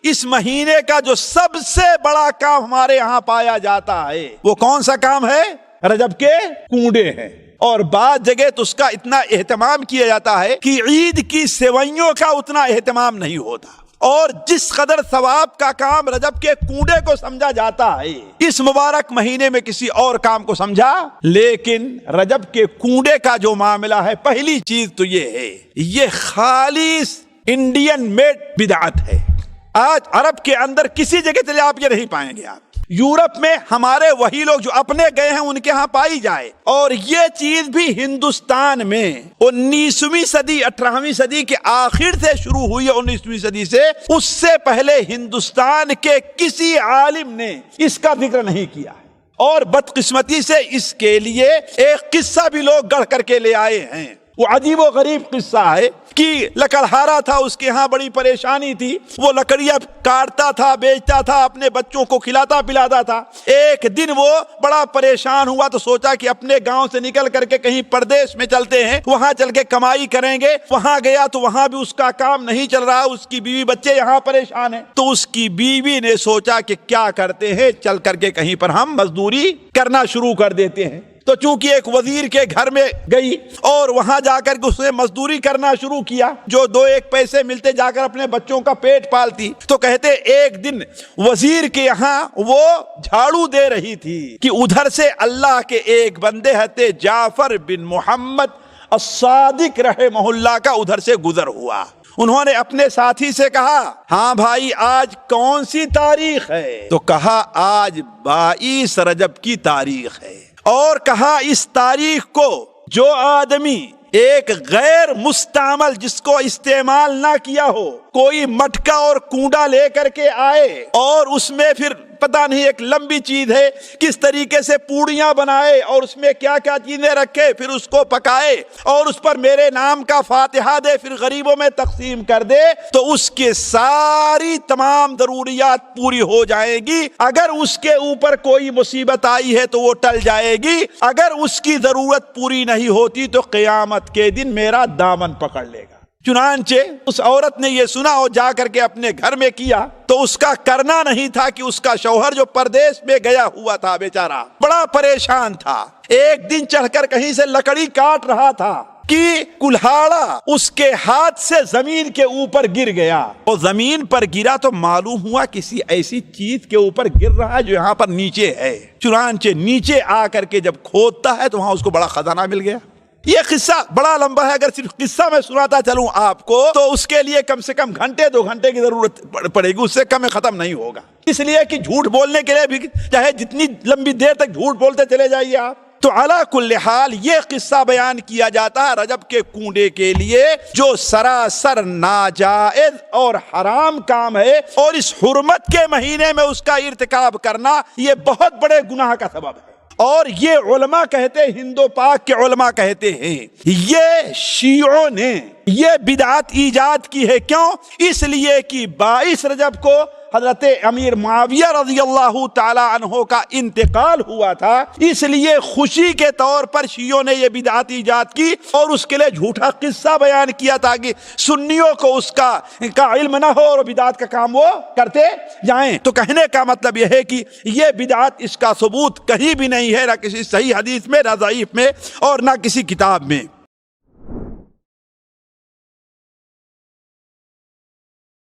اس مہینے کا جو سب سے بڑا کام ہمارے یہاں پایا جاتا ہے وہ کون سا کام ہے؟ رجب کے کنڈے ہیں، اور بعض جگہ تو اس کا اتنا اہتمام کیا جاتا ہے کہ عید کی سیوئیوں کا اتنا اہتمام نہیں ہوتا، اور جس قدر ثواب کا کام رجب کے کنڈے کو سمجھا جاتا ہے اس مبارک مہینے میں کسی اور کام کو سمجھا، لیکن رجب کے کنڈے کا جو معاملہ ہے، پہلی چیز تو یہ ہے، یہ خالص انڈین میڈ بدعت ہے۔ آج عرب کے اندر کسی جگہ چلے آپ یہ نہیں پائیں گے، آپ یورپ میں ہمارے وہی لوگ جو اپنے گئے ہیں ان کے ہاں پائی جائے، اور یہ چیز بھی ہندوستان میں 19ویں صدی 18ویں صدی کے آخر سے شروع ہوئی ہے، 19ویں صدی سے، اس سے پہلے ہندوستان کے کسی عالم نے اس کا ذکر نہیں کیا، اور بدقسمتی سے اس کے لیے ایک قصہ بھی لوگ گڑھ کر کے لے آئے ہیں۔ وہ عجیب و غریب قصہ ہے کہ لکڑہارا تھا، اس کے ہاں بڑی پریشانی تھی، وہ لکڑیاں کاٹتا تھا، بیچتا تھا، اپنے بچوں کو کھلاتا پلاتا تھا۔ ایک دن وہ بڑا پریشان ہوا تو سوچا کہ اپنے گاؤں سے نکل کر کے کہیں پردیش میں چلتے ہیں، وہاں چل کے کمائی کریں گے۔ وہاں گیا تو وہاں بھی اس کا کام نہیں چل رہا، اس کی بیوی بچے یہاں پریشان ہیں، تو اس کی بیوی نے سوچا کہ کیا کرتے ہیں، چل کر کے کہیں پر ہم مزدوری کرنا شروع کر دیتے ہیں۔ تو چونکہ ایک وزیر کے گھر میں گئی اور وہاں جا کر کے اس نے مزدوری کرنا شروع کیا، جو 2 پیسے ملتے جا کر اپنے بچوں کا پیٹ پالتی۔ تو کہتے ایک دن وزیر کے یہاں وہ جھاڑو دے رہی تھی کہ ادھر سے اللہ کے ایک بندے حضرت جعفر بن محمد الصادق رحمہ اللہ کا ادھر سے گزر ہوا۔ انہوں نے اپنے ساتھی سے کہا، ہاں بھائی آج کون سی تاریخ ہے؟ تو کہا آج 22 رجب کی تاریخ ہے، اور کہا اس تاریخ کو جو آدمی ایک غیر مستعمل، جس کو استعمال نہ کیا ہو، کوئی مٹکا اور کنڈا لے کر کے آئے اور اس میں پھر پتہ نہیں ایک لمبی چیز ہے کس طریقے سے پوڑیاں بنائے اور اس میں کیا کیا چیزیں رکھے، پھر اس کو پکائے اور اس پر میرے نام کا فاتحہ دے، پھر غریبوں میں تقسیم کر دے، تو اس کے ساری تمام ضروریات پوری ہو جائے گی۔ اگر اس کے اوپر کوئی مصیبت آئی ہے تو وہ ٹل جائے گی، اگر اس کی ضرورت پوری نہیں ہوتی تو قیامت کے دن میرا دامن پکڑ لے گا۔ چنانچہ اس عورت نے یہ سنا اور جا کر کے اپنے گھر میں کیا، تو اس کا کرنا نہیں تھا کہ اس کا شوہر جو پردیش میں گیا ہوا تھا بیچارہ بڑا پریشان تھا، ایک دن چڑھ کر کہیں سے لکڑی کاٹ رہا تھا کہ کلہاڑا اس کے ہاتھ سے زمین کے اوپر گر گیا، اور زمین پر گرا تو معلوم ہوا کسی ایسی چیز کے اوپر گر رہا ہے جو یہاں پر نیچے ہے۔ چنانچہ نیچے آ کر کے جب کھودتا ہے تو وہاں اس کو بڑا خزانہ مل گیا۔ یہ قصہ بڑا لمبا ہے، اگر صرف قصہ میں سناتا چلوں آپ کو تو اس کے لیے کم سے کم 2 گھنٹے کی ضرورت پڑے گی، اس سے کم ختم نہیں ہوگا، اس لیے کہ جھوٹ بولنے کے لیے بھی چاہے جتنی لمبی دیر تک جھوٹ بولتے چلے جائیے آپ۔ تو علی کل حال یہ قصہ بیان کیا جاتا ہے رجب کے کنڈے کے لیے، جو سراسر ناجائز اور حرام کام ہے، اور اس حرمت کے مہینے میں اس کا ارتکاب کرنا یہ بہت بڑے گناہ کا سبب ہے۔ اور یہ علماء کہتے ہیں، ہندو پاک کے علماء کہتے ہیں، یہ شیعوں نے یہ بدعت ایجاد کی ہے۔ کیوں؟ اس لیے کہ 22 رجب کو حضرت امیر معاویہ رضی اللہ تعالی عنہ کا انتقال ہوا تھا، اس لیے خوشی کے طور پر شیعوں نے یہ بدعت ایجاد کی اور اس کے لیے جھوٹا قصہ بیان کیا تاکہ سنیوں کو اس کا علم نہ ہو اور بدعت کا کام وہ کرتے جائیں۔ تو کہنے کا مطلب یہ ہے کہ یہ بدعت، اس کا ثبوت کہیں بھی نہیں ہے، نہ کسی صحیح حدیث میں، نہ ضعیف میں، اور نہ کسی کتاب میں۔